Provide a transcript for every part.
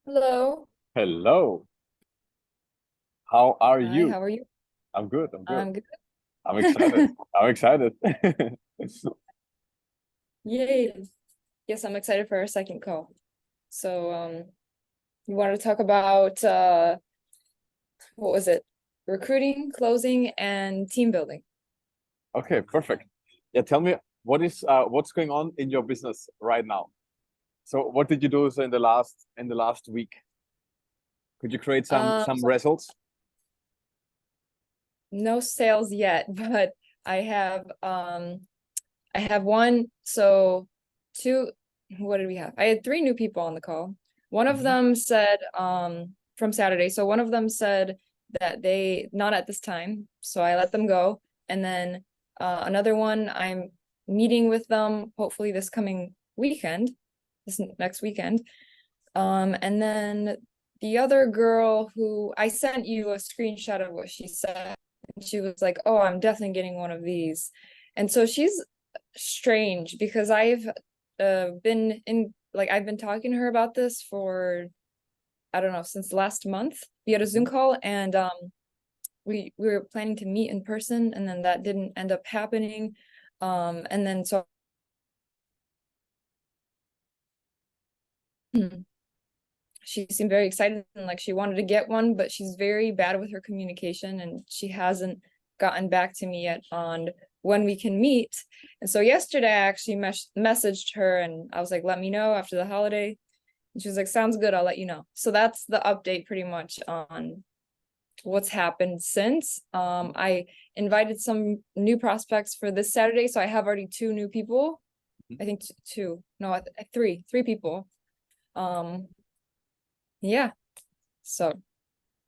Hello. Hello. How are Hi, you? how are you? I'm good. I'm good. I'm good. I'm excited. I'm excited. Yay. Yes, I'm excited for our second call. So, you want to talk about what was it? Recruiting, closing, and team building. Okay, perfect. Yeah, tell me what's going on in your business right now? So what did you do in the last week? Could you create some So results? no sales yet, but I have I have one, so two, what did we have? I had three new people on the call. One of Mhm. them said from Saturday. So one of them said that they not at this time, so I let them go. And then another one, I'm meeting with them hopefully this coming weekend, this next weekend. And then the other girl who I sent you a screenshot of what she said, and she was like, "Oh, I'm definitely getting one of these." And so she's strange because I've been in like I've been talking to her about this for I don't know since last month. We had a Zoom Mhm. call and we were planning to meet in person and then that didn't end up happening. And then so she seemed very excited and like she wanted to get one, but she's very bad with her communication and she hasn't gotten back to me yet on when we can meet. And so yesterday I actually messaged her and I was like, let me know after the holiday. And she was like, sounds good, I'll let you know. So that's the update pretty much on what's happened since. I invited some new prospects for this Saturday. So I have already two new people. Mhm. I think two, no, three people. Um, yeah. So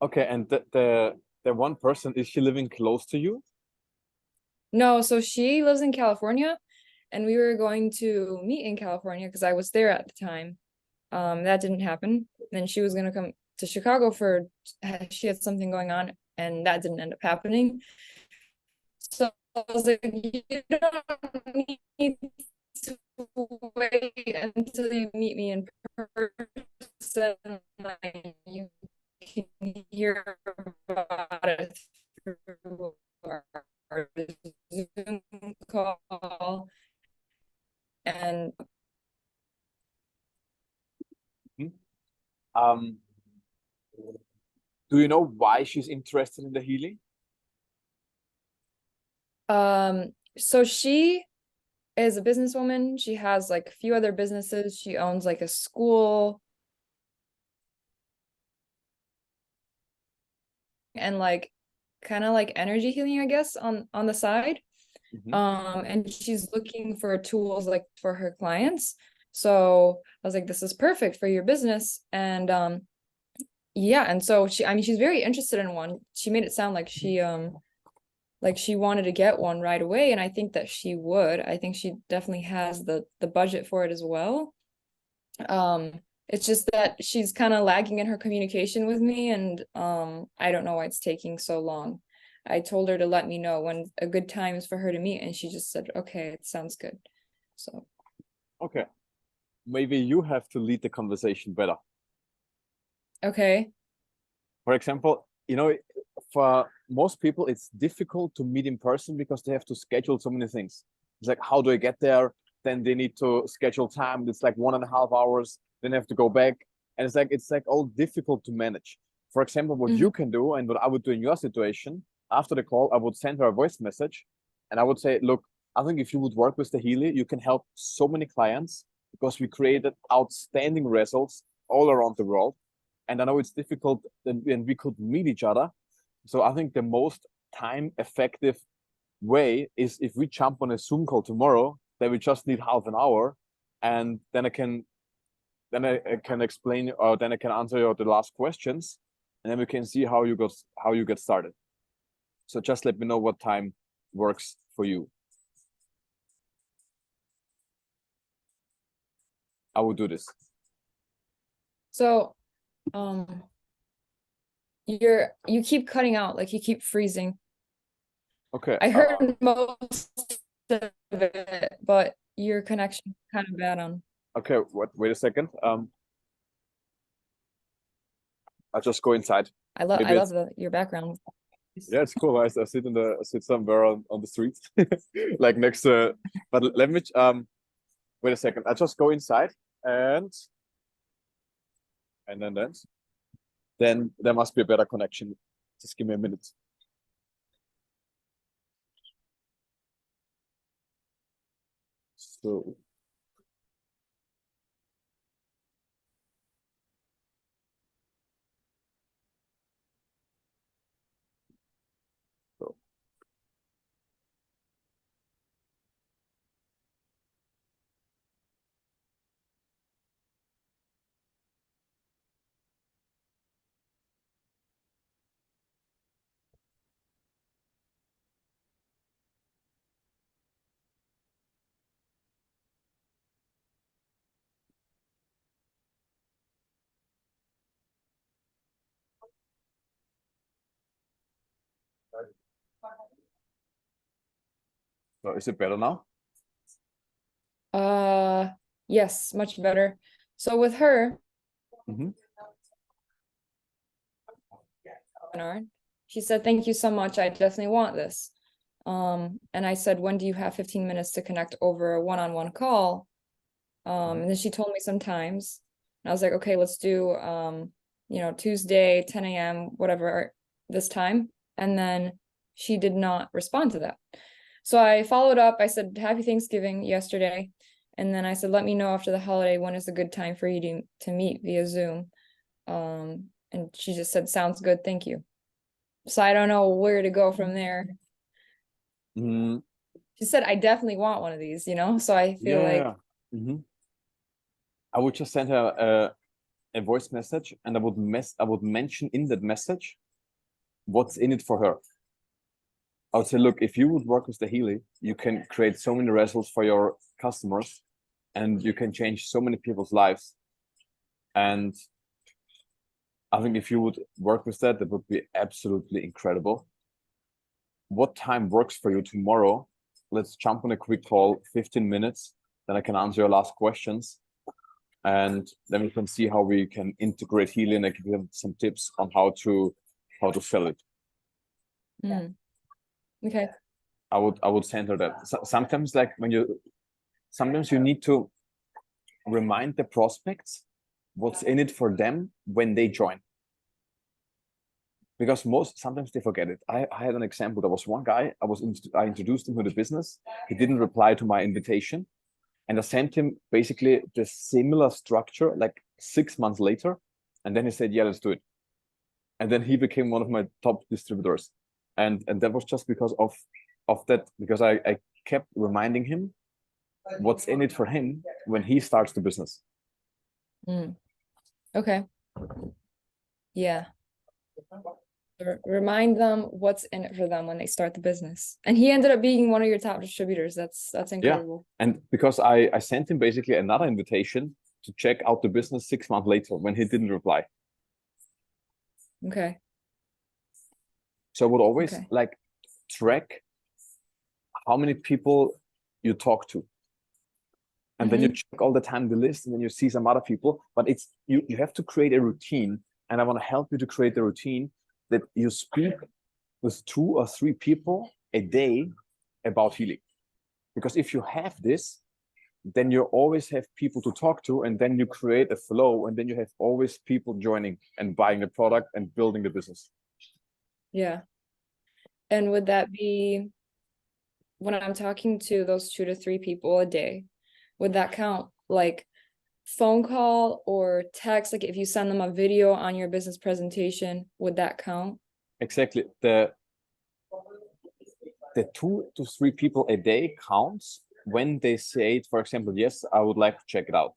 Okay, and the one person, is she living close to you? no, so she lives in California and we were going to meet in California because I was there at the time. That didn't happen. Then she was gonna come to Chicago for she had something going on and that didn't end up happening. So I was like, you don't need to wait until you meet me in person. Like, you can hear about it through our Zoom call. And Mhm. Um, do you know why she's interested in the healing? so she is a businesswoman. She has like a few other businesses. She owns like a school and like kind of like energy healing, I guess, on the side. Mhm. And she's looking for tools like for her clients. So I was like, this is perfect for your business. And yeah, and so I mean, she's very interested in one. She made it sound like she wanted to get one right away, and I think that she would. I think she definitely has the budget for it as well. Um, it's just that she's kind of lagging in her communication with me, and I don't know why it's taking so long. I told her to let me know when a good time is for her to meet, and she just said, "Okay, it sounds good." So, Okay. Maybe you have to lead the conversation better. okay. For example, for most people, it's difficult to meet in person because they have to schedule so many things. It's like, how do I get there? Then they need to schedule time. It's like 1.5 hours. Then they have to go back. And it's like all difficult to manage. For example, what Mhm. you can do and what I would do in your situation, after the call, I would send her a voice message and I would say, look, I think if you would work with the Healy, you can help so many clients because we created outstanding results all around the world. And I know it's difficult and we could meet each other. So I think the most time effective way is if we jump on a Zoom call tomorrow, then we just need half an hour and then I can explain or then I can answer the last questions and then we can see how you get started. So just let me know what time works for you. I will do this. So, um, you keep cutting out, like you keep freezing. Okay. I heard most of it, but your connection kind of bad on. Okay. Wait a second. I'll just go inside. I love Maybe it's- your background. Yeah, it's cool. I sit somewhere on the street, like next to. But let me wait a second. I'll just go inside and then there must be a better connection. Just give me a minute. So so so is it better now? Yes, much better. So with her, Mhm. Bernard, she said, "Thank you so much. I definitely want this." And I said, "When do you have 15 minutes to connect over a one-on-one call?" And then she told me sometimes, and I was like, "Okay, let's do Tuesday, 10 a.m., whatever this time." And then she did not respond to that. So I followed up. I said, "Happy Thanksgiving" yesterday. And then I said, "Let me know after the holiday when is a good time for you to meet via Zoom." And she just said, "Sounds good, thank you." So I don't know where to go from there. Mm, She said, "I definitely want one of these," so I feel like, yeah. Mhm. I would just send her a voice message, and I would mention in that message what's in it for her. I would say, look, if you would work with the Healy, you can create so many results for your customers, and you can change so many people's lives. And I think if you would work with that, that would be absolutely incredible. What time works for you tomorrow? Let's jump on a quick call, 15 minutes. Then I can answer your last questions. And then we can see how we can integrate Healy, and I can give some tips on how to sell it. okay. I would send her that. Sometimes, like sometimes you need to remind the prospects what's in it for them when they join, because sometimes they forget it. I had an example. There was one guy, I introduced him to the business. He didn't reply to my invitation, and I sent him basically the similar structure like 6 months later, and then he said, "Yeah, let's do it." And then he became one of my top distributors, and that was just because of that, because I kept reminding him what's in it for him when he starts the business. Okay. Yeah. Remind them what's in it for them when they start the business. And he ended up being one of your top distributors. That's incredible. And because I sent him basically another invitation to check out the business 6 months later when he didn't reply. Okay. So I would always like track how many people you talk to. And then you check all the time the list, and then you see some other people. But it's you have to create a routine. And I want to help you to create the routine that you speak with 2 or 3 people a day about healing. Because if you have this, then you always have people to talk to, and then you create a flow, and then you have always people joining and buying the product and building the business. Yeah. And would that be when I'm talking to those 2 to 3 people a day, would that count like phone call or text? Like if you send them a video on your business presentation, would that count? Exactly. The 2 to 3 people a day counts when they say, for example, "Yes, I would like to check it out,"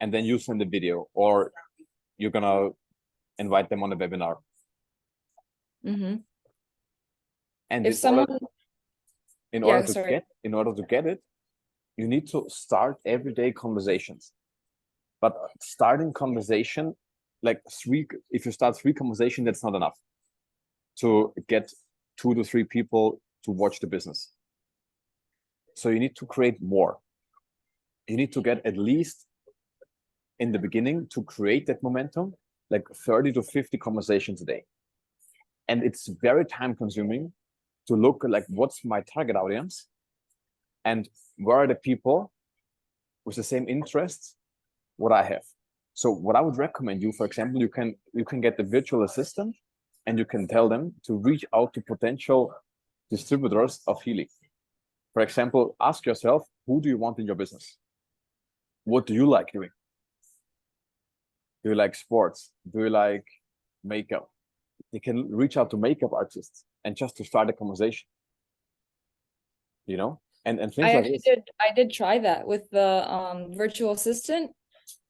and then you send the video, or you're gonna invite them on a webinar. And If someone, in order to get it, you need to start everyday conversations. But starting conversation, like if you start 3 conversations, that's not enough to get 2 to 3 people to watch the business. So you need to create more. You need to get at least in the beginning to create that momentum. like 30 to 50 conversations a day. And it's very time consuming to look like what's my target audience and where are the people with the same interests what I have. So what I would recommend you, for example, you can get the virtual assistant and you can tell them to reach out to potential distributors of Healy. For example, ask yourself, who do you want in your business? What do you like doing? Do you like sports? Do you like makeup? They can reach out to makeup artists and just to start a conversation, you know, and things I like actually this. I did try that with the virtual assistant,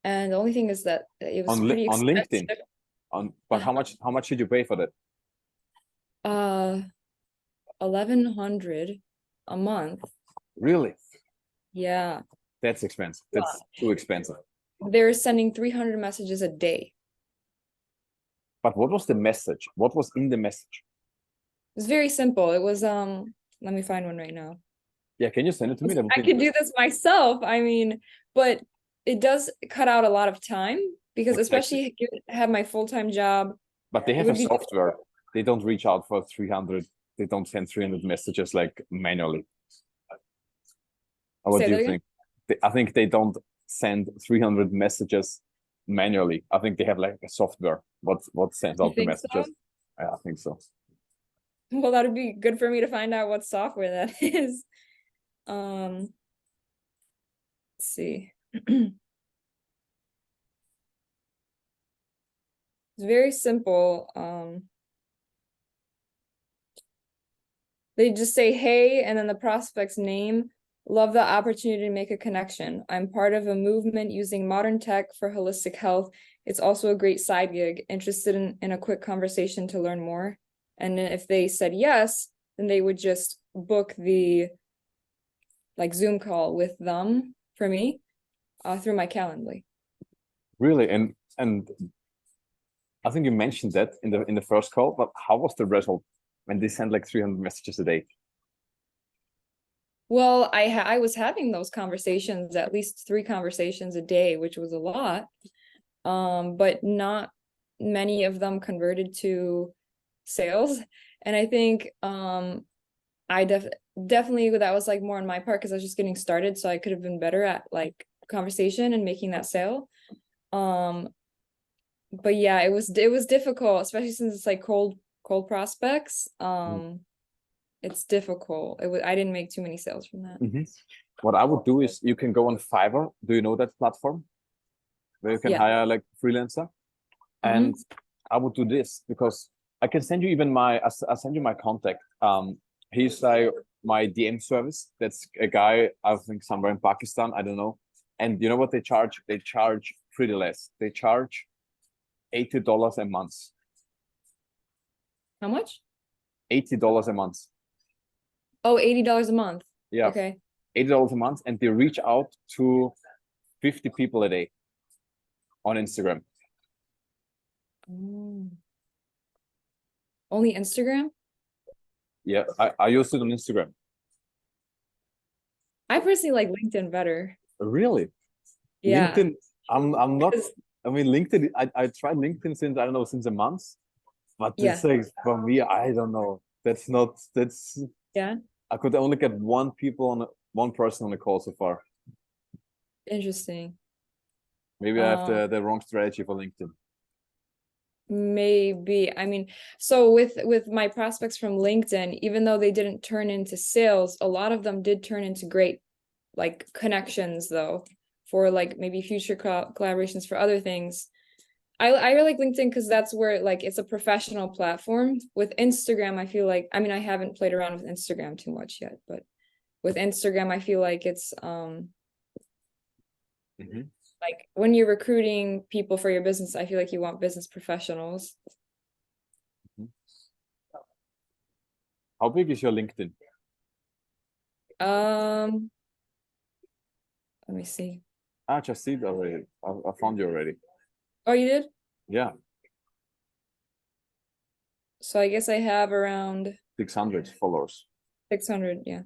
and the only thing is that it was pretty On LinkedIn. expensive. But how much did you pay for that? 1,100 a month. Really? Yeah. That's expensive. That's too expensive. They're sending 300 messages a day. But what was the message? What was in the message? It was very simple. It was let me find one right now. Yeah, can you send it to me? That would I be could do interesting. this myself. I mean, but it does cut out a lot of time because Exactly. especially if I have my full-time job, But they it have a would be software. They don't reach out for 300. They don't send 300 messages like manually. What say do that you again. think? I think they don't send 300 messages manually. I think they have like a software what sends You out the think so? messages. I think so. Well, that would be good for me to find out what software that is. Let's see. It's very simple. They just say, hey, and then the prospect's name. Love the opportunity to make a connection. I'm part of a movement using modern tech for holistic health. It's also a great side gig. Interested in a quick conversation to learn more. And then if they said yes, then they would just book the like Zoom call with them for me through my Calendly. Really, and I think you mentioned that in the first call, but how was the result when they sent like 300 messages a day? Well, I was having those conversations, at least 3 conversations a day, which was a lot. But not many of them converted to sales. And I think I definitely that was like more on my part because I was just getting started, so I could have been better at like conversation and making that sale. But yeah, it was difficult, especially since it's like cold prospects. It's difficult. I didn't make too many sales from that. Mm-hmm. What I would do is you can go on Fiverr. Do you know that platform where you can Yeah. hire like freelancer? And I would do this because I can send you even I'll send you my contact. He's like my DM service. That's a guy, I think somewhere in Pakistan, I don't know. And you know what they charge? They charge pretty less. They charge $80 a month. How much? $80 a month. Oh, $80 a month. Yeah. Okay. $80 a month. And they reach out to 50 people a day on Instagram. Only Instagram? Yeah, I used it on Instagram. I personally like LinkedIn better. Really? Yeah. LinkedIn, I'm not, I mean, LinkedIn, I tried LinkedIn since, I don't know, since a month, but it's Yeah. like, for me, I don't know. Yeah. I could only get one person on the call so far. Interesting. Maybe I have the wrong strategy for LinkedIn. Maybe. I mean, so with my prospects from LinkedIn, even though they didn't turn into sales, a lot of them did turn into great like connections though, for like maybe future collaborations for other things. I really like LinkedIn because that's where like it's a professional platform. With Instagram, I feel like, I mean, I haven't played around with Instagram too much yet, but with Instagram, I feel like it's like when you're recruiting people for your business, I feel like you want business professionals. How big is your LinkedIn? Let me see. I just see it already. I found you already. Oh, you did? Yeah, So I guess I have around 600 followers. 600, yeah.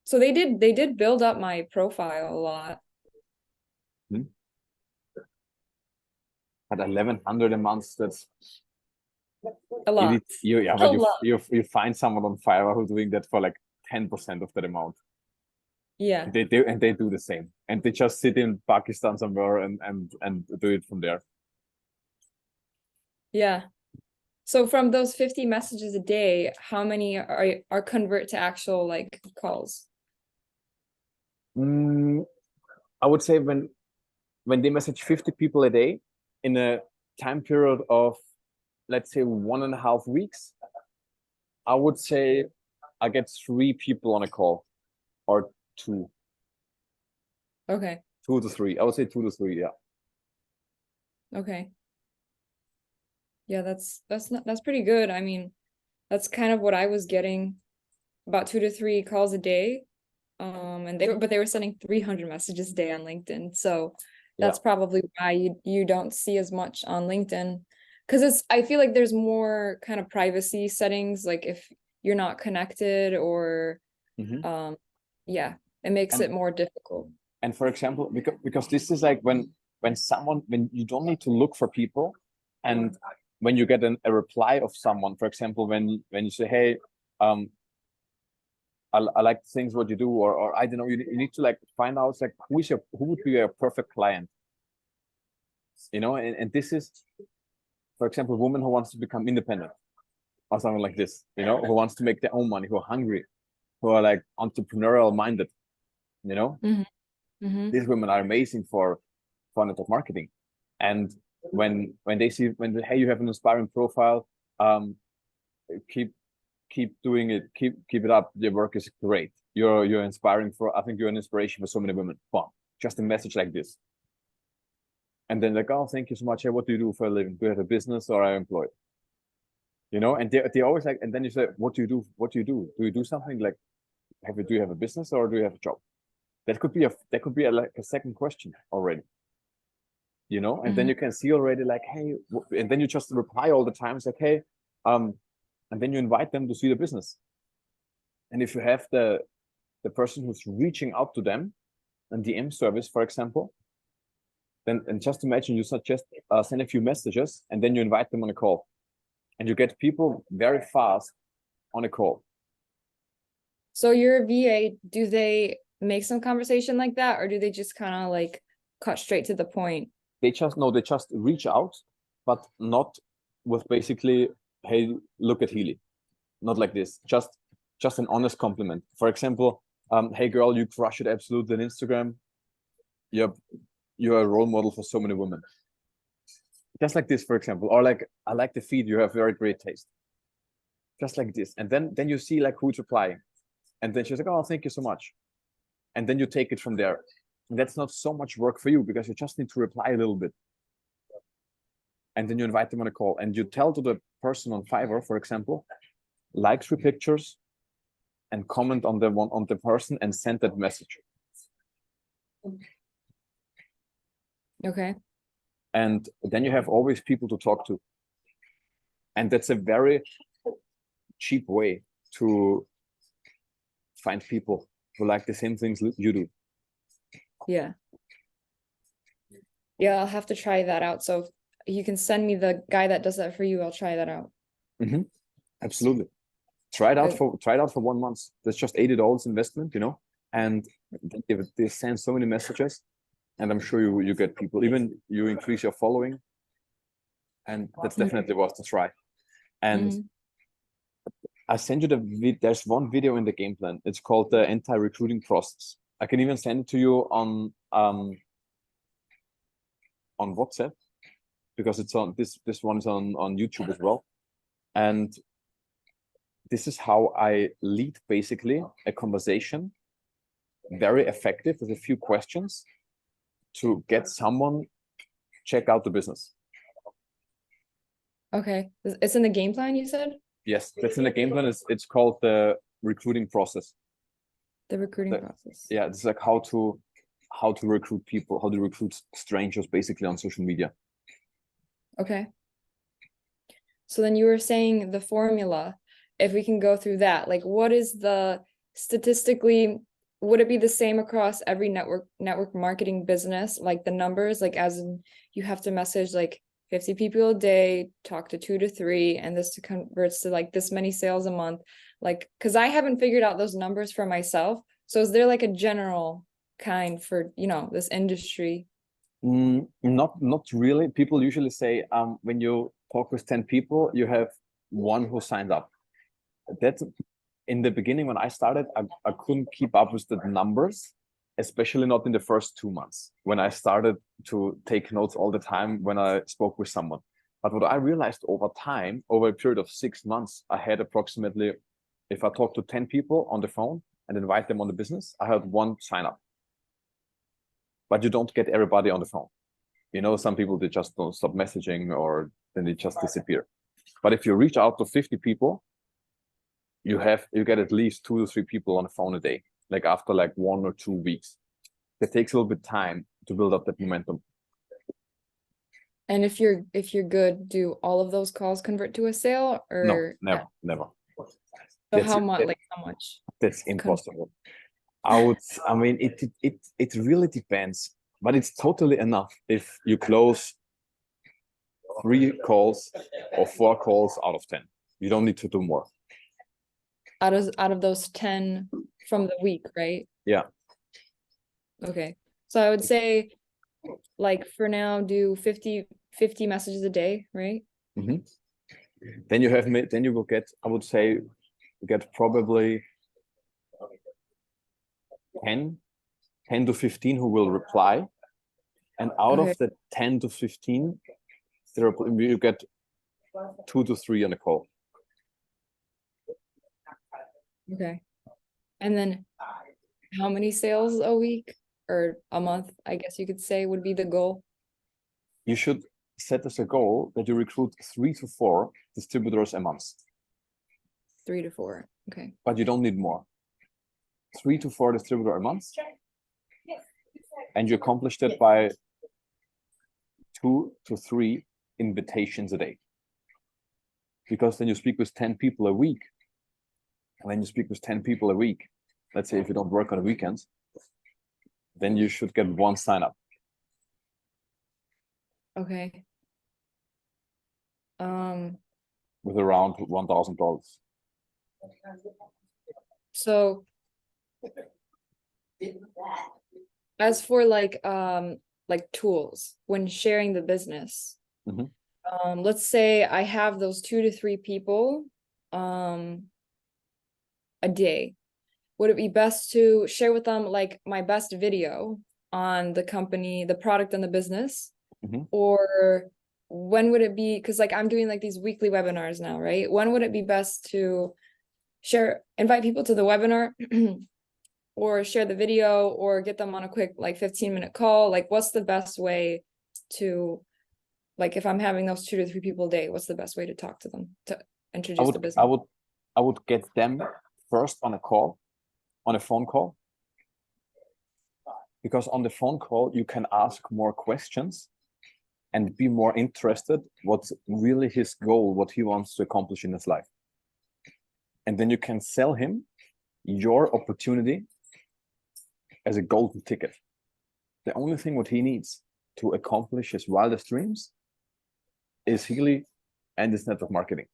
So they did build up my profile a lot. But but 1,100 a month, that's A lot. yeah, A but lot. you find someone on Fiverr who's doing that for like 10% of that amount. Yeah. They do the same, and they just sit in Pakistan somewhere and do it from there. Yeah. So from those 50 messages a day, how many are convert to actual like calls? I would say when they message 50 people a day in a time period of, let's say, 1.5 weeks, I would say I get 3 people on a call, or 2 Okay. 2 to 3. I would say 2 to 3. Yeah. Okay. Yeah, that's pretty good. I mean, that's kind of what I was getting, about 2 to 3 calls a day. And they were sending 300 messages a day on LinkedIn. So that's probably why you don't see as much on LinkedIn. Because I feel like there's more kind of privacy settings, like if you're not connected or yeah, it makes it more difficult. And for example, because this is like when you don't need to look for people, and when you get a reply of someone, for example, when you say, hey, I like the things what you do, or I don't know, you need to like find out like who would be a perfect client, and this is, for example, a woman who wants to become independent or something like this, who wants to make their own money, who are hungry, who are like entrepreneurial minded, these women are amazing for network marketing. And when they see, hey, you have an inspiring profile, keep doing it, keep it up, your work is great, you're inspiring I think you're an inspiration for so many women. Wow, just a message like this. And then like, oh, thank you so much. Hey, what do you do for a living? Do you have a business or are you employed? And they always like, and then you say, what do you do? What do you do? Do you do something like, do you have a business or do you have a job? That could be like a second question already. And then you can see already like, hey, and then you just reply all the time. It's like, hey, and then you invite them to see the business. And if you have the person who's reaching out to them, and DM service, for example, then, and just imagine you suggest send a few messages and then you invite them on a call, and you get people very fast on a call. So your VA, do they make some conversation like that, or do they just kind of like cut straight to the point? They just reach out, but not with basically, hey, look at Healy. Not like this. Just an honest compliment. For example, hey girl, you crush it absolutely on Instagram. You're a role model for so many women. Just like this, for example. Or like, I like the feed, you have very great taste. Just like this. And then you see like who's replying. And then she's like, oh, thank you so much. And then you take it from there. And that's not so much work for you because you just need to reply a little bit. And then you invite them on a call and you tell to the person on Fiverr, for example, like 3 pictures and comment on the person and send that message. Okay. And then you have always people to talk to. And that's a very cheap way to find people who like the same things you do. Yeah. Yeah, I'll have to try that out. So if you can send me the guy that does that for you, I'll try that out. Absolutely. Try it out for 1 month. That's just $80 investment, and they send so many messages, and I'm sure you get people. Even you increase your following, and that's definitely worth to try. And I send you there's one video in the game plan. It's called the anti-recruiting process. I can even send it to you on WhatsApp, because it's on this one's on YouTube as well. And this is how I lead basically a conversation, very effective with a few questions to get someone check out the business. Okay. It's in the game plan, you said? Yes, that's in the game plan. It's called the recruiting process. The recruiting process. Yeah, it's like how to recruit people, how to recruit strangers basically on social media. Okay. So then you were saying the formula, if we can go through that, like what is the statistically, would it be the same across every network marketing business, like the numbers, like as in you have to message like 50 people a day, talk to 2 to 3, and this converts to like this many sales a month. Like, because I haven't figured out those numbers for myself. So is there like a general kind for, you know, this industry? Not really. People usually say, when you talk with 10 people, you have one who signed up. That's in the beginning when I started, I couldn't keep up with the numbers, especially not in the first 2 months when I started to take notes all the time when I spoke with someone. But what I realized over time, over a period of 6 months, I had approximately, if I talk to 10 people on the phone and invite them on the business, I had one sign up. But you don't get everybody on the phone. You know, some people, they just don't stop messaging or then they just disappear. But if you reach out to 50 people, you get at least 2 to 3 people on the phone a day, like after like 1 or 2 weeks. It takes a little bit of time to build up that momentum. And if you're good, do all of those calls convert to a sale, or No, never. So how much? Like how much? That's impossible. I mean, it really depends, but it's totally enough if you close 3 calls or 4 calls out of 10. You don't need to do more. Out of those 10 from the week, right? Yeah. Okay. So I would say, like for now, do 50 messages a day, right? Mm-hmm. Then you will get, I would say, get probably 10 to 15 who will reply. And out of the 10 to 15, you get 2 to 3 on the call. Okay. And then how many sales a week or a month, I guess you could say, would be the goal? You should set as a goal that you recruit 3 to 4 distributors a month. 3 to 4. Okay. But you don't need more. 3 to 4 distributors a month. And you accomplish that by 2 to 3 invitations a day. Because then you speak with 10 people a week. And when you speak with 10 people a week, let's say if you don't work on the weekends, then you should get 1 sign up. Okay. With around $1,000. So as for like tools when sharing the business, let's say I have those 2 to 3 people a day. Would it be best to share with them like my best video on the company, the product, and the business? Or when would it be, because like I'm doing like these weekly webinars now, right? When would it be best to invite people to the webinar or share the video or get them on a quick like 15-minute call? Like what's the best way to, like if I'm having those 2 to 3 people a day, what's the best way to talk to them, to introduce the business? I would get them first on a phone call. Because on the phone call, you can ask more questions and be more interested what's really his goal, what he wants to accomplish in his life. And then you can sell him your opportunity as a golden ticket. The only thing what he needs to accomplish his wildest dreams is Healy and his network marketing.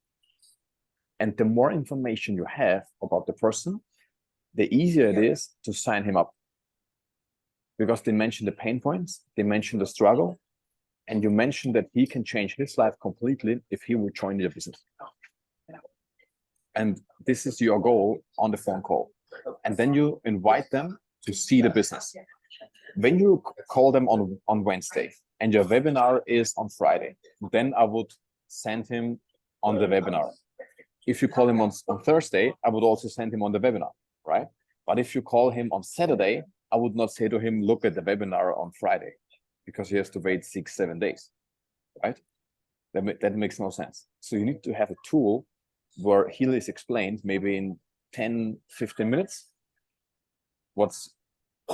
And the more information you have about the person, the easier it is to sign him up. Because they mention the pain points, they mention the struggle, and you mentioned that he can change his life completely if he would join your business. And this is your goal on the phone call. And then you invite them to see the business. When you call them on Wednesday and your webinar is on Friday, then I would send him on the webinar. If you call him on Thursday, I would also send him on the webinar, right? But if you call him on Saturday, I would not say to him, look at the webinar on Friday, because he has to wait 6-7 days, right? That makes no sense. So you need to have a tool where Healy is explained maybe in 10-15 minutes what's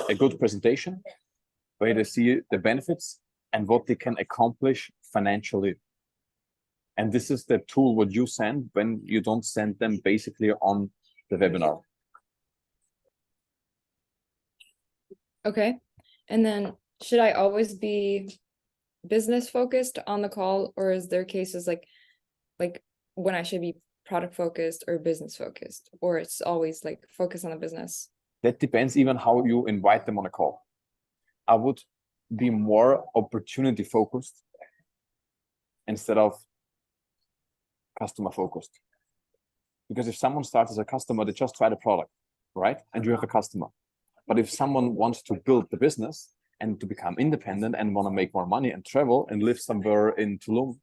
a good presentation, where they see the benefits and what they can accomplish financially. And this is the tool what you send when you don't send them basically on the webinar. Okay. And then should I always be business focused on the call, or is there cases like when I should be product focused or business focused, or it's always like focus on the business? That depends even how you invite them on a call. I would be more opportunity focused instead of customer focused. Because if someone starts as a customer, they just try the product, right? And you have a customer. But if someone wants to build the business and to become independent and want to make more money and travel and live somewhere in Tulum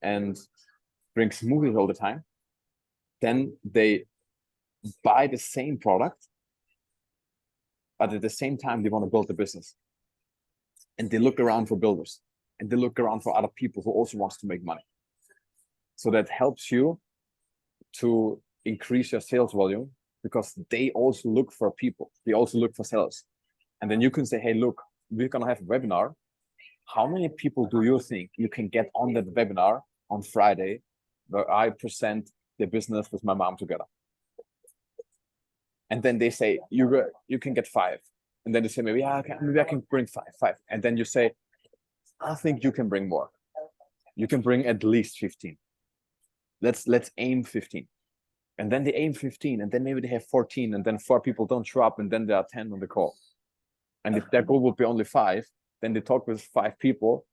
and drink smoothies all the time, then they buy the same product, but at the same time, they want to build the business. And they look around for builders, and they look around for other people who also wants to make money. So that helps you to increase your sales volume, because they also look for people. They also look for sellers. And then you can say, hey, look, we're going to have a webinar. How many people do you think you can get on that webinar on Friday where I present the business with my mom together? And then they say, you can get 5. And then they say, maybe I can bring five. And then you say, I think you can bring more. You can bring at least 15. Let's aim 15. And then they aim 15, and then maybe they have 14, and then 4 people don't show up, and then there are 10 on the call. And if their goal would be only 5, then they talk with 5 people,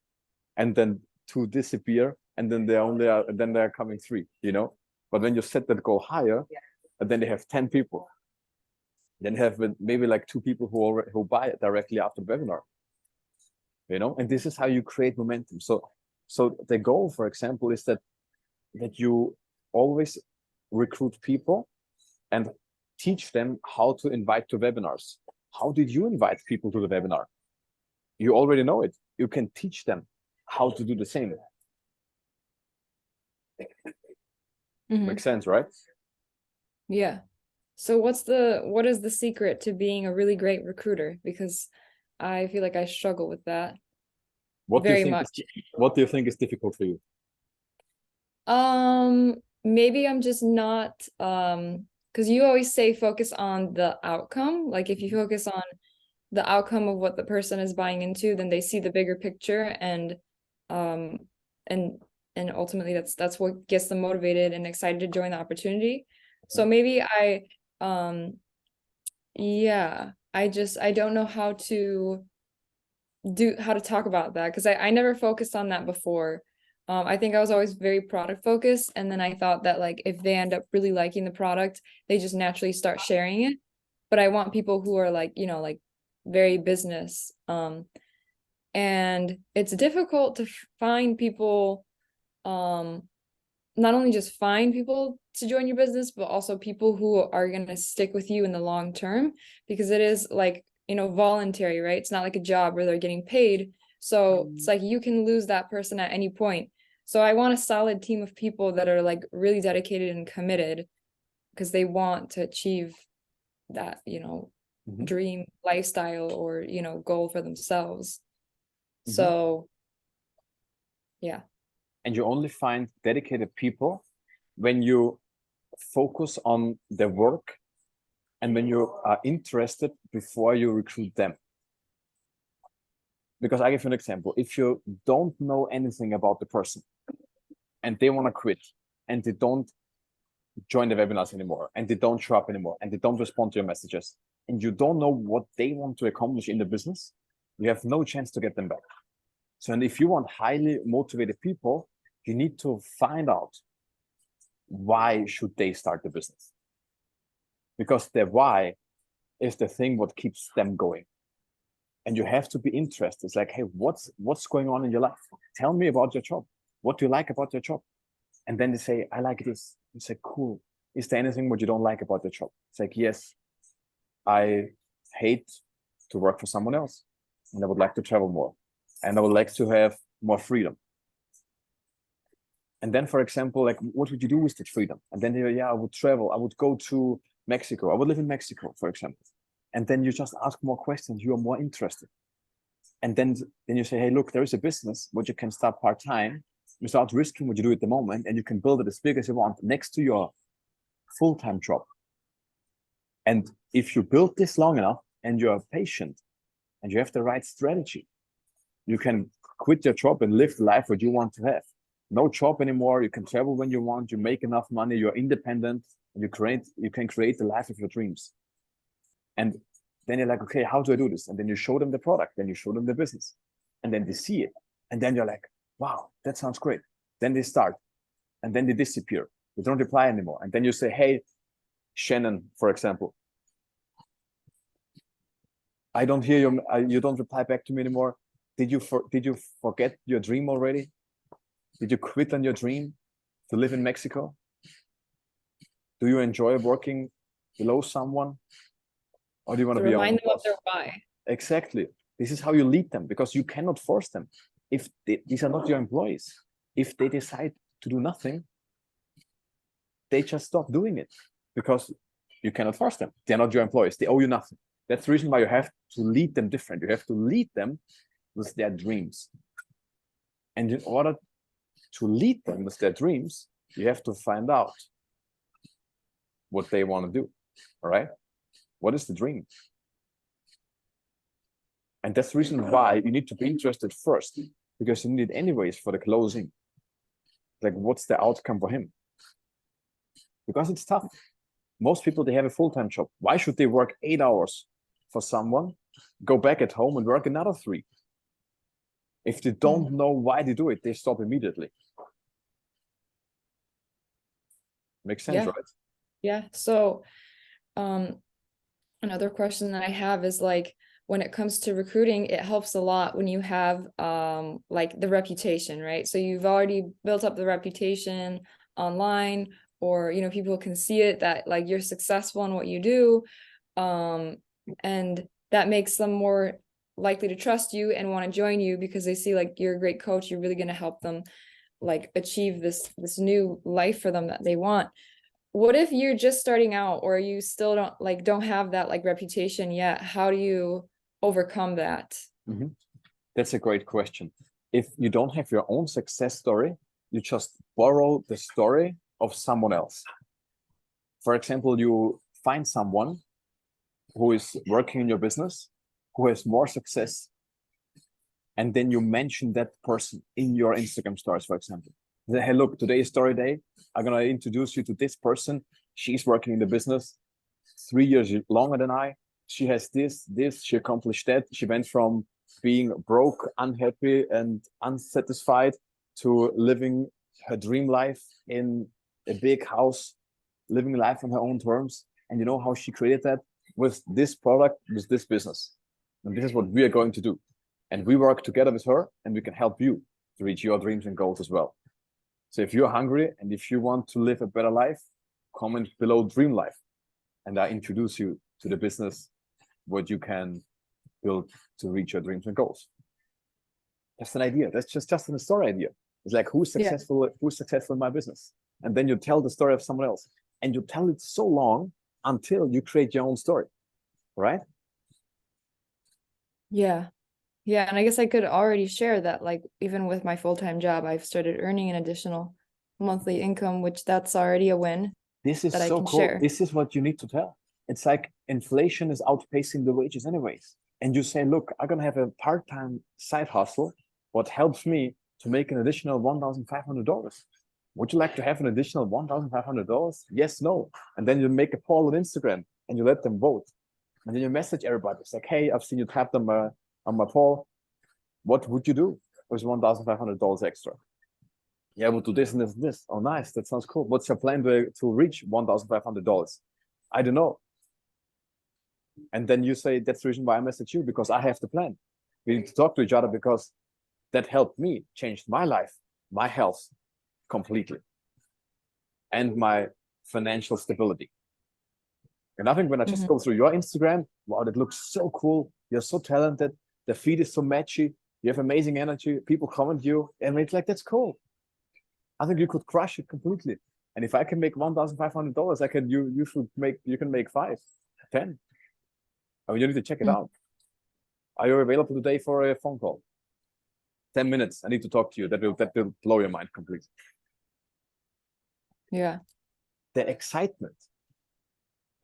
and then 2 disappear, and then they're coming 3, you know? But when you set that goal higher, and then they have 10 people. Then have maybe like 2 people who buy it directly after the webinar, you know. And this is how you create momentum. So the goal, for example, is that you always recruit people and teach them how to invite to webinars. How did you invite people to the webinar? You already know it. You can teach them how to do the same. Makes sense, right? Yeah. So what is the secret to being a really great recruiter? Because I feel like I struggle with that very much. What do you think is difficult for you? Maybe I'm just not because you always say focus on the outcome. Like if you focus on the outcome of what the person is buying into, then they see the bigger picture, and ultimately that's what gets them motivated and excited to join the opportunity. So maybe I don't know how to talk about that, because I never focused on that before. I think I was always very product focused, and then I thought that like if they end up really liking the product, they just naturally start sharing it. But I want people who are like, you know, like very business. And it's difficult to find people, not only just find people to join your business, but also people who are going to stick with you in the long term, because it is like, you know, voluntary, right? It's not like a job where they're getting paid. So it's like you can lose that person at any point. So I want a solid team of people that are like really dedicated and committed, because they want to achieve that, you know, dream lifestyle or, you know, goal for themselves. So yeah. And you only find dedicated people when you focus on their work and when you are interested before you recruit them. Because I give you an example. If you don't know anything about the person and they want to quit and they don't join the webinars anymore and they don't show up anymore and they don't respond to your messages, and you don't know what they want to accomplish in the business, you have no chance to get them back. So, and if you want highly motivated people, you need to find out why should they start the business, because their why is the thing what keeps them going. And you have to be interested. It's like, hey, what's going on in your life? Tell me about your job. What do you like about your job? And then they say, I like this. You say, cool. Is there anything what you don't like about the job? It's like, yes, I hate to work for someone else, and I would like to travel more, and I would like to have more freedom. And then, for example, like, what would you do with that freedom? And then they, I would travel. I would go to Mexico. I would live in Mexico, for example. And then you just ask more questions. You are more interested. And then you say, hey, look, there is a business what you can start part-time. You start risking what you do at the moment, and you can build it as big as you want next to your full-time job. And if you build this long enough and you're patient and you have the right strategy, you can quit your job and live the life what you want to have. No job anymore. You can travel when you want. You make enough money. You're independent. And you can create the life of your dreams. And then you're like, okay, how do I do this? And then you show them the product. Then you show them the business. And then they see it. And then you're like, wow, that sounds great. Then they start. And then they disappear. They don't reply anymore. And then you say, hey, Shannon, for example, I don't hear you. You don't reply back to me anymore. Did you forget your dream already? Did you quit on your dream to live in Mexico? Do you enjoy working below someone? Or do you want to be remind them boss? of their why. Exactly. This is how you lead them, because you cannot force them. If these are not your employees, if they decide to do nothing, they just stop doing it, because you cannot force them. They're not your employees. They owe you nothing. That's the reason why you have to lead them different. You have to lead them with their dreams. And in order to lead them with their dreams, you have to find out what they want to do. All right? What is the dream? And that's the reason why you need to be interested first, because you need it anyways for the closing. Like, what's the outcome for him? Because it's tough. Most people, they have a full-time job. Why should they work 8 hours for someone, go back at home and work another 3? If they don't know why they do it, they stop immediately. Makes sense, Yeah. right? Yeah. So, another question that I have is like, when it comes to recruiting, it helps a lot when you have like the reputation, right? So you've already built up the reputation online, or people can see it that like you're successful in what you do, and that makes them more likely to trust you and want to join you, because they see like you're a great coach. You're really going to help them like achieve this new life for them that they want. What if you're just starting out, or you still don't have that like reputation yet? How do you overcome that? Mm-hmm. That's a great question. If you don't have your own success story, you just borrow the story of someone else. For example, you find someone who is working in your business, who has more success, and then you mention that person in your Instagram stories, for example. Say, hey, look, today is story day. I'm gonna introduce you to this person. She's working in the business 3 years longer than I. She has this, she accomplished that. She went from being broke, unhappy, and unsatisfied to living her dream life in a big house, living life on her own terms. And you know how she created that? With this product, with this business. And this is what we are going to do. And we work together with her, and we can help you to reach your dreams and goals as well. So if you're hungry and if you want to live a better life, comment below dream life, and I introduce you to the business, what you can build to reach your dreams and goals. That's an idea. That's just a story idea. It's like, who's successful? Who's successful in my business? And then you tell the story of someone else, and you tell it so long until you create your own story, right? Yeah. Yeah. And I guess I could already share that, like, even with my full-time job, I've started earning an additional monthly income, which that's already a win. This is that I so can cool. share. This is what you need to tell. It's like inflation is outpacing the wages anyways. And you say, look, I'm going to have a part-time side hustle, what helps me to make an additional $1,500. Would you like to have an additional $1,500? Yes, no. And then you make a poll on Instagram and you let them vote. And then you message everybody. It's like, hey, I've seen you tapped on my poll. What would you do with $1,500 extra? Yeah, we'll do this and this and this. Oh, nice. That sounds cool. What's your plan to reach $1,500? I don't know. And then you say, that's the reason why I message you, because I have the plan. We need to talk to each other because that helped me change my life, my health completely, and my financial stability. And I think when I just go through your Instagram, wow, that looks so cool. You're so talented. The feed is so matchy. You have amazing energy. People comment you. And it's like, that's cool. I think you could crush it completely. And if I can make $1,500, I can. You can make 5, 10. I mean, you need to check it out. Are you available today for a phone call? 10 minutes. I need to talk to you. That will blow your mind completely. Yeah. The excitement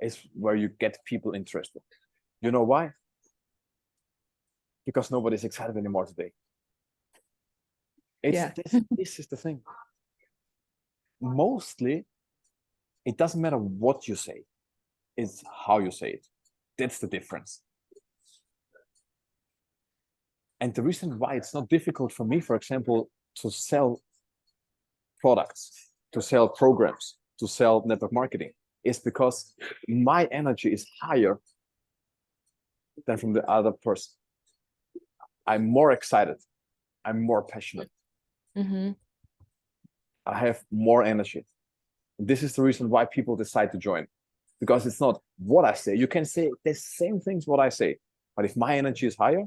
is where you get people interested. You know why? Because nobody's excited anymore today. Yeah. This is the thing. Mostly, it doesn't matter what you say, it's how you say it. That's the difference. And the reason why it's not difficult for me, for example, to sell products, to sell programs, to sell network marketing, is because my energy is higher than from the other person. I'm more excited. I'm more passionate. Mm-hmm. I have more energy. This is the reason why people decide to join, because it's not what I say. You can say the same things what I say, but if my energy is higher,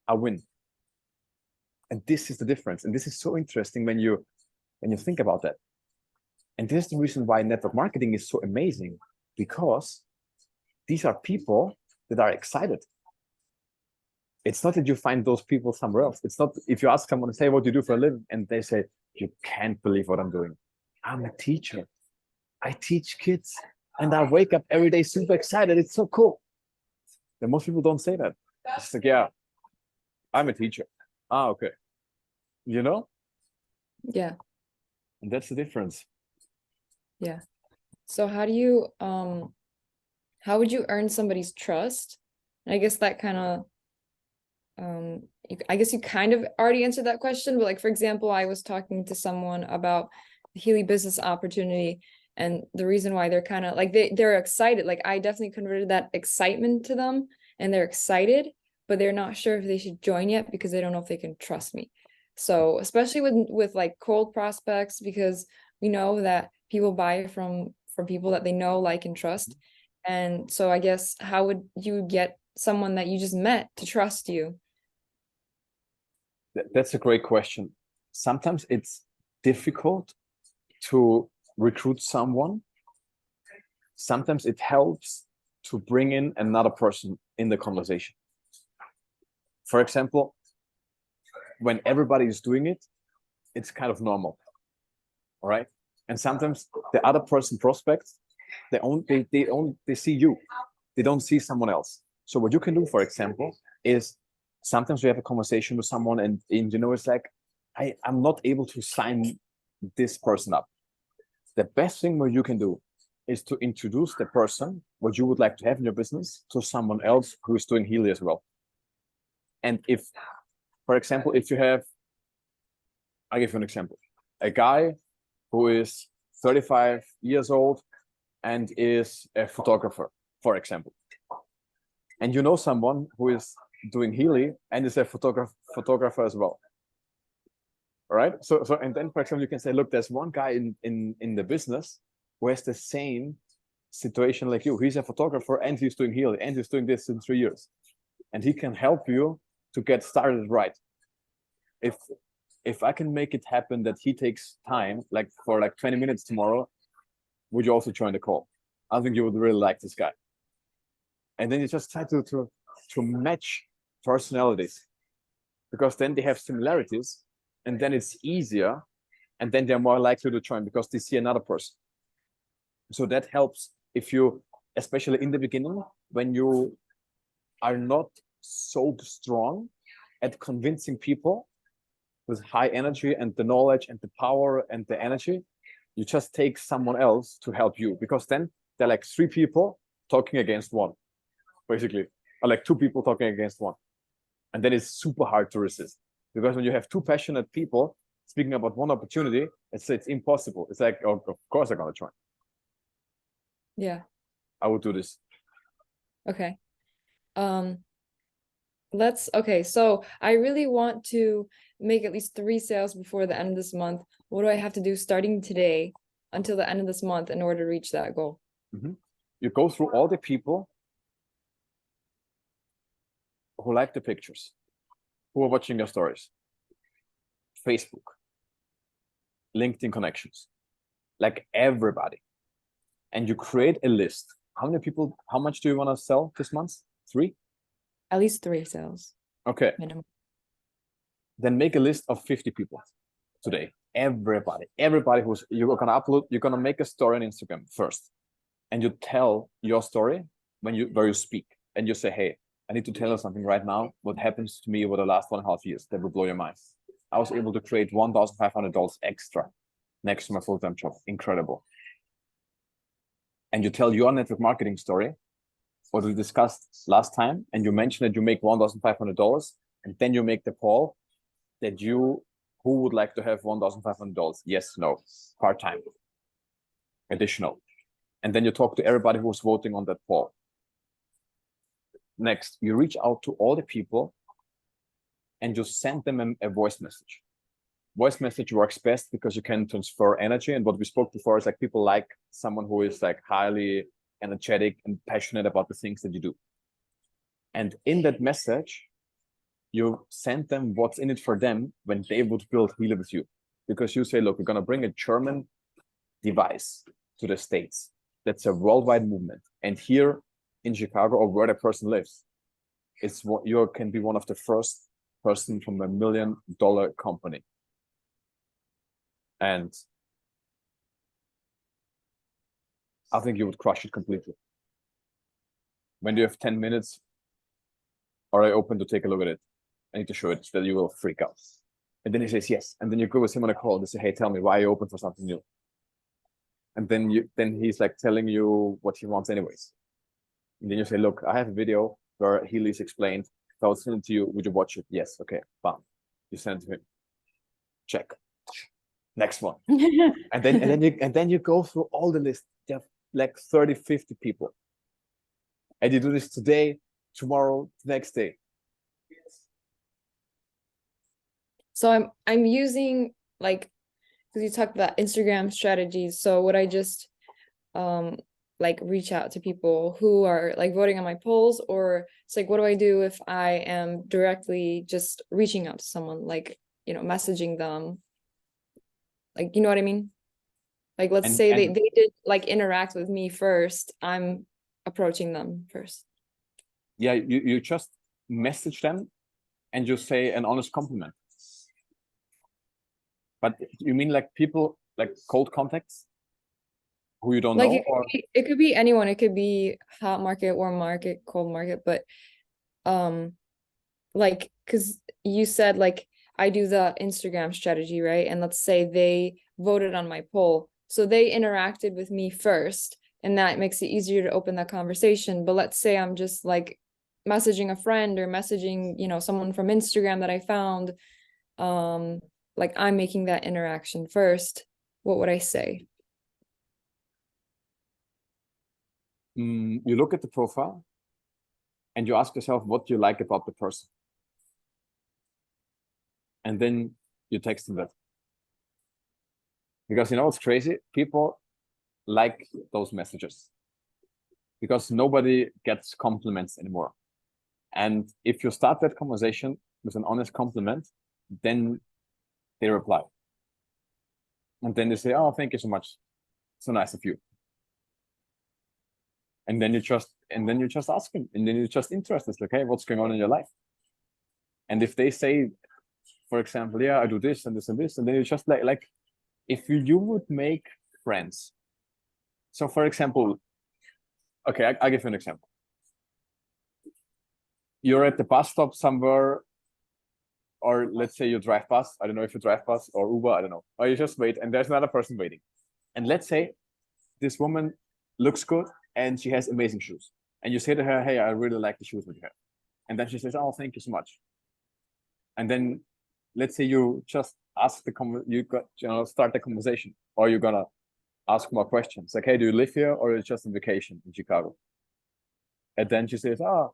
I win. And this is the difference. And this is so interesting when you think about that. And this is the reason why network marketing is so amazing, because these are people that are excited. It's not that you find those people somewhere else. It's not if you ask someone to say what you do for a living and they say, you can't believe what I'm doing. I'm a teacher. I teach kids and I wake up every day super excited. It's so cool. And most people don't say that. It's like, yeah, I'm a teacher. Ah, okay. You know? Yeah. And that's the difference. Yeah. So how do you how would you earn somebody's trust? And I guess that kind of I guess you kind of already answered that question, but like for example, I was talking to someone about the Healy business opportunity, and the reason why they're kind of like they're excited. Like I definitely converted that excitement to them, and they're excited, but they're not sure if they should join yet because they don't know if they can trust me. So especially with like cold prospects, because we know that people buy from people that they know, like, and trust. And so I guess how would you get someone that you just met to trust you? That's a great question. Sometimes it's difficult to recruit someone. Sometimes it helps to bring in another person in the conversation. For example, when everybody is doing it, it's kind of normal. All right. And sometimes the other person prospects, they see you. They don't see someone else. So what you can do, for example, is sometimes we have a conversation with someone and you know, it's like, I'm not able to sign this person up. The best thing what you can do is to introduce the person, what you would like to have in your business, to someone else who is doing Healy as well. And if, for example, if you have, I'll give you an example, a guy who is 35 years old and is a photographer, for example. And you know someone who is doing Healy and is a photographer as well. All right. So and then, for example, you can say, look, there's one guy in the business who has the same situation like you. He's a photographer and he's doing Healy and he's doing this in 3 years. And he can help you to get started right. If I can make it happen that he takes time, like for like 20 minutes tomorrow, would you also join the call? I think you would really like this guy. And then you just try to match personalities, because then they have similarities and then it's easier, and then they're more likely to join because they see another person. So that helps if you, especially in the beginning, when you are not so strong at convincing people with high energy and the knowledge and the power and the energy, you just take someone else to help you, because then they're like 3 people talking against one, basically, or like 2 people talking against one. And then it's super hard to resist, because when you have 2 passionate people speaking about one opportunity, it's impossible. It's like, oh, of course I'm gonna join. Yeah. I would do this. Okay. Okay, so I really want to make at least 3 sales before the end of this month. What do I have to do starting today until the end of this month in order to reach that goal? You go through all the people who like the pictures, who are watching your stories, Facebook, LinkedIn connections, like everybody. And you create a list. How many people, how much do you want to sell this month? 3? At least 3 sales Okay. minimum. Then make a list of 50 people today. Everybody who's, you're gonna upload, you're gonna make a story on Instagram first. And you tell your story where you speak. And you say, hey, I need to tell you something right now. What happens to me over the last 1.5 years that will blow your mind. I was able to create $1,500 extra next to my full-time job. Incredible. And you tell your network marketing story, what we discussed last time, and you mention that you make $1,500, and then you make the poll that who would like to have $1,500? Yes, no, part-time, additional. And then you talk to everybody who's voting on that poll. Next, you reach out to all the people and you send them a voice message. Voice message works best because you can transfer energy. And what we spoke before is like people like someone who is like highly energetic and passionate about the things that you do. And in that message, you send them what's in it for them when they would build Healy with you. Because you say, look, we're going to bring a German device to the States. That's a worldwide movement. And here in Chicago, or where the person lives, it's what you can be one of the first person from $1 million company. And I think you would crush it completely. When you have 10 minutes, are I open to take a look at it? I need to show it, that you will freak out. And then he says yes. And then you go with him on a call and say, hey, tell me, why are you open for something new? And then he's like telling you what he wants anyways. And then you say, look, I have a video where Healy's explained. If I would send it to you, would you watch it? Yes. Okay, bam. You send it to him. Check. Next one. and then you go through all the list. You have like 30, 50 people. And you do this today, tomorrow, the next day. So I'm using like, because you talked about Instagram strategies. So would I just like reach out to people who are like voting on my polls, or it's like, what do I do if I am directly just reaching out to someone, like, you know, messaging them? Like, you know what I mean? Like, let's say they did like interact with me first. I'm approaching them first. Yeah, you just message them and you say an honest compliment. But you mean like people, like cold contacts who you don't like know? it could be anyone. It could be hot market, warm market, cold market. But like, because you said like I do the Instagram strategy, right? And let's say they voted on my poll. So they interacted with me first, and that makes it easier to open that conversation. But let's say I'm just like messaging a friend or messaging, you know, someone from Instagram that I found, like I'm making that interaction first. What would I say? You look at the profile and you ask yourself what you like about the person. And then you text them that. Because you know what's crazy? People like those messages because nobody gets compliments anymore. And if you start that conversation with an honest compliment, then they reply. And then they say, oh, thank you so much. So nice of you. And then you just ask them, and then you're just interested, like, hey, what's going on in your life? And if they say, for example, yeah, I do this and this and this, and then you just like if you would make friends. So for example, okay, I'll give you an example. You're at the bus stop somewhere, or let's say you drive bus. I don't know if you drive bus or Uber, I don't know. Or you just wait and there's another person waiting. And let's say this woman looks good and she has amazing shoes. And you say to her, hey, I really like the shoes that you have. And then she says, oh, thank you so much. And then let's say you just ask start the conversation, or you're gonna ask more questions. Like, hey, do you live here or are you just on vacation in Chicago? And then she says, oh,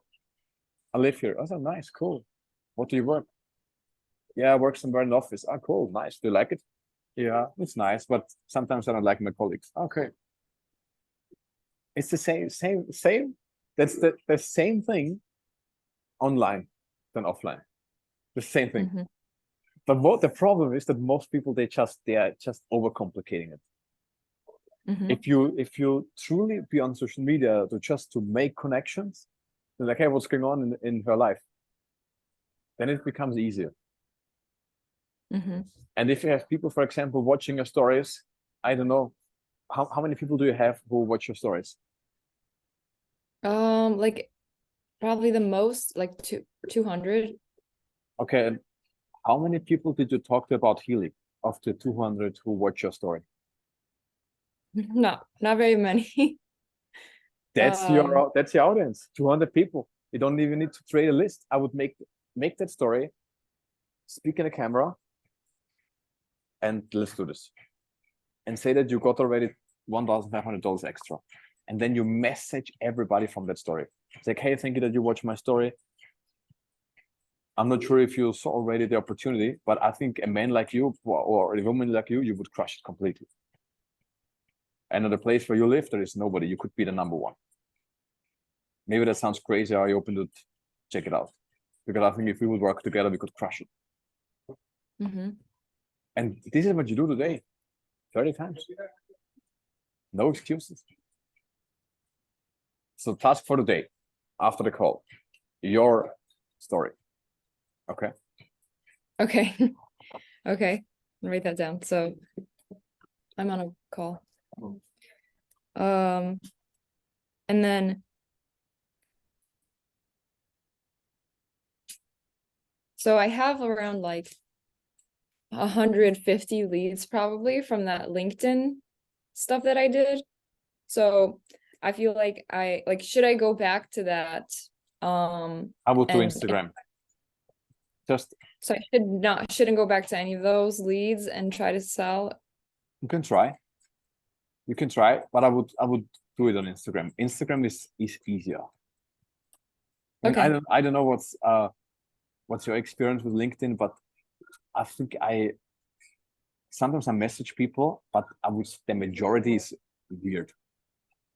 I live here. I said, nice, cool. What do you work? Yeah, I work somewhere in the office. Oh, cool, nice. Do you like it? Yeah, it's nice, but sometimes I don't like my colleagues. Okay. It's the same. That's the same thing online than offline. The same thing. Mm-hmm. But the problem is that most people they are just overcomplicating it. Mm-hmm. If you truly be on social media to make connections, then like, hey, what's going on in her life? Then it becomes easier. Mm-hmm. And if you have people, for example, watching your stories, I don't know, how many people do you have who watch your stories? Like probably the most, like 200. Okay, how many people did you talk to about Healy of the 200 who watched your story? No, not very many. That's your audience, 200 people. You don't even need to create a list. I would make that story, speak in a camera, and let's do this. And say that you got already $1,500 extra. And then you message everybody from that story. It's like, hey, thank you that you watched my story. I'm not sure if you saw already the opportunity, but I think a man like you or a woman like you would crush it completely. And at the place where you live, there is nobody. You could be the number one. Maybe that sounds crazy. Are you open to check it out? Because I think if we would work together, we could crush it. Mm-hmm. And this is what you do today, 30 times. No excuses. So task for the day, after the call, your story. Okay. Okay. Okay. I'll write that down. So I'm on a call. And then so I have around like 150 leads probably from that LinkedIn stuff that I did. So I feel like should I go back to that? I would do Instagram. Just so I shouldn't go back to any of those leads and try to sell. you can try. You can try, but I would do it on Instagram. Instagram is easier. I mean, Okay. I don't know what's your experience with LinkedIn, but I think sometimes I message people, but I would the majority is weird.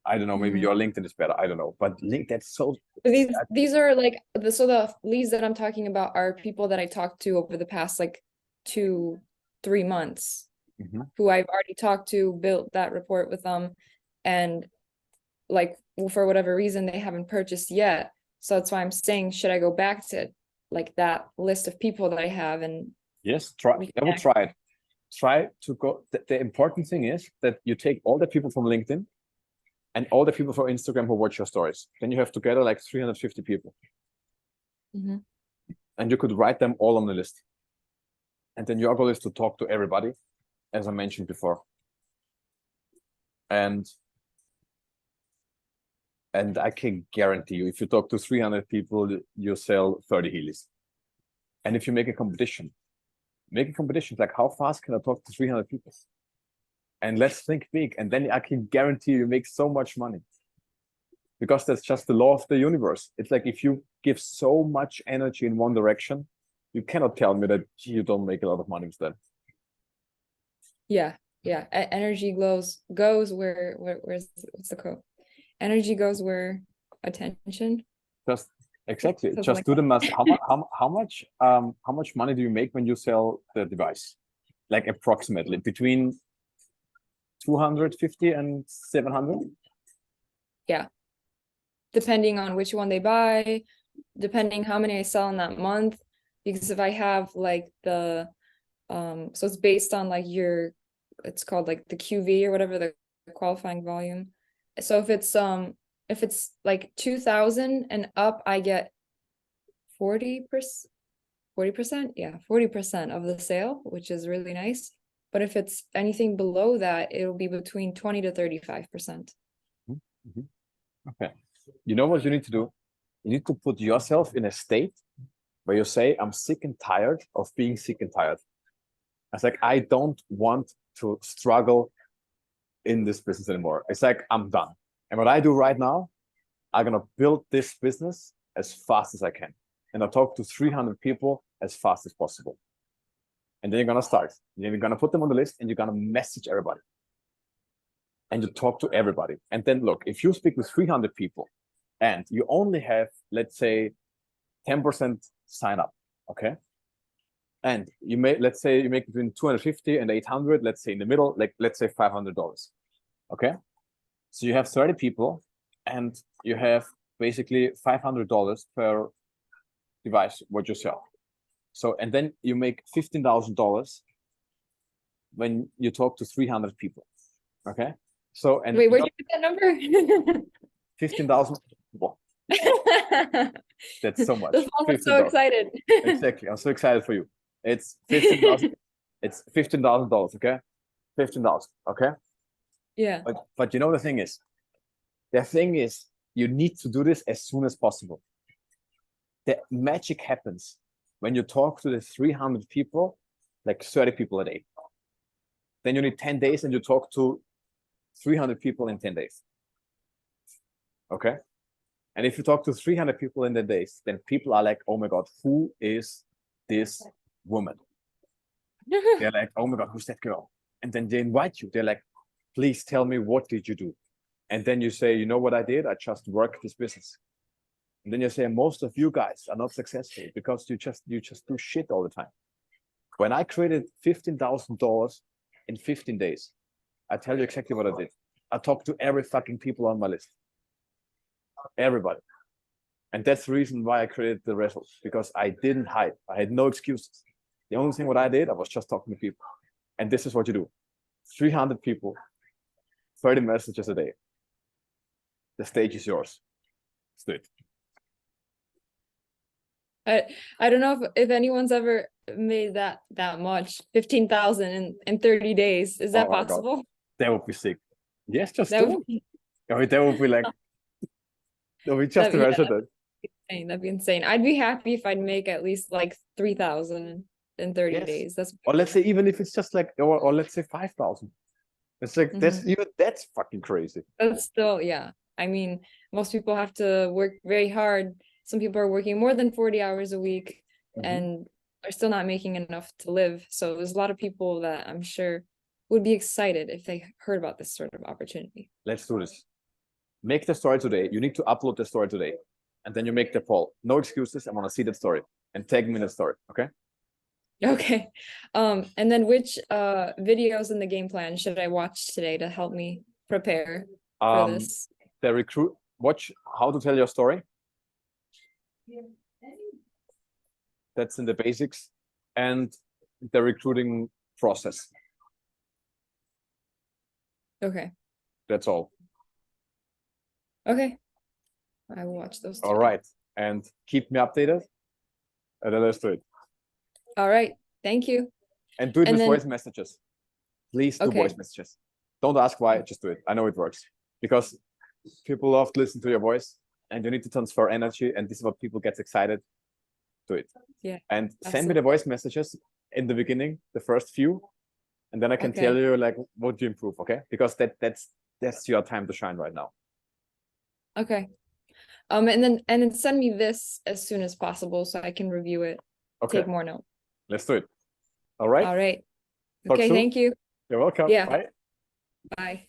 I don't know, maybe Mhm. your LinkedIn is better. I don't know, but that's so. These are like the leads that I'm talking about are people that I talked to over the past like 2-3 months, who I've already talked to, built that rapport with them, and like for whatever reason they haven't purchased yet. So that's why I'm saying, should I go back to like that list of people that I have and yes, try. I would try it. Try to go. The important thing is that you take all the people from LinkedIn and all the people from Instagram who watch your stories. Then you have together like 350 people. Mhm. And you could write them all on the list. And then your goal is to talk to everybody, as I mentioned before. And I can guarantee you, if you talk to 300 people, you sell 30 Heelys. And if you make a competition, like how fast can I talk to 300 people? And let's think big. And then I can guarantee you make so much money. Because that's just the law of the universe. It's like if you give so much energy in one direction, you cannot tell me that you don't make a lot of money instead. Yeah. Energy goes where's what's the quote? Energy goes where attention. Just exactly. Something Just like do the math. How much money do you make when you sell the device? Like approximately between 250 and 700? Yeah. Depending on which one they buy, depending how many I sell in that month. Because if I have like so it's based on like it's called like the QV or whatever, the qualifying volume. So if it's like 2,000 and up, I get 40%, 40%, yeah, 40% of the sale, which is really nice. But if it's anything below that, it'll be between 20 to 35%. Okay. You know what you need to do? You need to put yourself in a state where you say, I'm sick and tired of being sick and tired. It's like, I don't want to struggle in this business anymore. It's like, I'm done. And what I do right now, I'm going to build this business as fast as I can. And I'll talk to 300 people as fast as possible. And then you're going to start. And then you're going to put them on the list and you're going to message everybody. And you talk to everybody. And then look, if you speak with 300 people and you only have, let's say, 10% sign up, okay? And let's say you make between 250 and 800, let's say in the middle, like let's say $500, okay? So you have 30 people and you have basically $500 per device, what you sell. So, and then you make $15,000 when you talk to 300 people, okay? So, and wait, where'd you get that number? 15,000. Well, that's so much. The phone was so excited. Exactly. I'm so excited for you. It's 15,000. It's $15,000. Okay, 15,000. Okay, Yeah. but you know the thing is, you need to do this as soon as possible. The magic happens when you talk to the 300 people, like 30 people a day. Then you need 10 days and you talk to 300 people in 10 days. Okay. And if you talk to 300 people in the days, then people are like, oh my God, who is this woman? They're like, oh my God, who's that girl? And then they invite you. They're like, please tell me, what did you do? And then you say, you know what I did? I just worked this business. And then you say, most of you guys are not successful because you just do shit all the time. When I created $15,000 in 15 days, I tell you exactly what I did. I talked to every fucking people on my list. Everybody. And that's the reason why I created the results, because I didn't hide. I had no excuses. The only thing what I did, I was just talking to people. And this is what you do. 300 people, 30 messages a day. The stage is yours. Let's do it. I don't know if anyone's ever made that much, 15,000 in 30 days. Is that Oh my God. possible? That would be sick. Yes, just That do would it. I mean, that would be like, no, we just yeah, imagine that. insane. That'd be insane. I'd be happy if I'd make at least like 3,000 in 30 Yes. days. That's Or let's say, even if it's just like, or let's say 5,000. It's like, that's fucking crazy. That's still, yeah. I mean, most people have to work very hard. Some people are working more than 40 hours a week and are still not making enough to live. So there's a lot of people that I'm sure would be excited if they heard about this sort of opportunity. Let's do this. Make the story today. You need to upload the story today. And then you make the poll. No excuses. I want to see that story. And tag me in the story. Okay? Okay. And then which videos in the game plan should I watch today to help me prepare for this? Watch how to tell your story. That's in the basics. And the recruiting process. Okay. That's all. Okay. I will watch those. All right. And keep me updated. And then let's do it. All right. Thank you. And do it with voice messages. Please do voice messages. Don't ask why, just do it. I know it works. Because people love to listen to your voice and you need to transfer energy, and this is what people get excited. Do it. Yeah. And send me the voice messages in the beginning, the first few, and then I can tell you like what you improve, okay? Because that's your time to shine right now. Okay. And then send me this as soon as possible so I can review it. Okay. Take more notes. Let's do it. All right. All right. Okay, thank you. You're welcome. Yeah. Bye. Bye.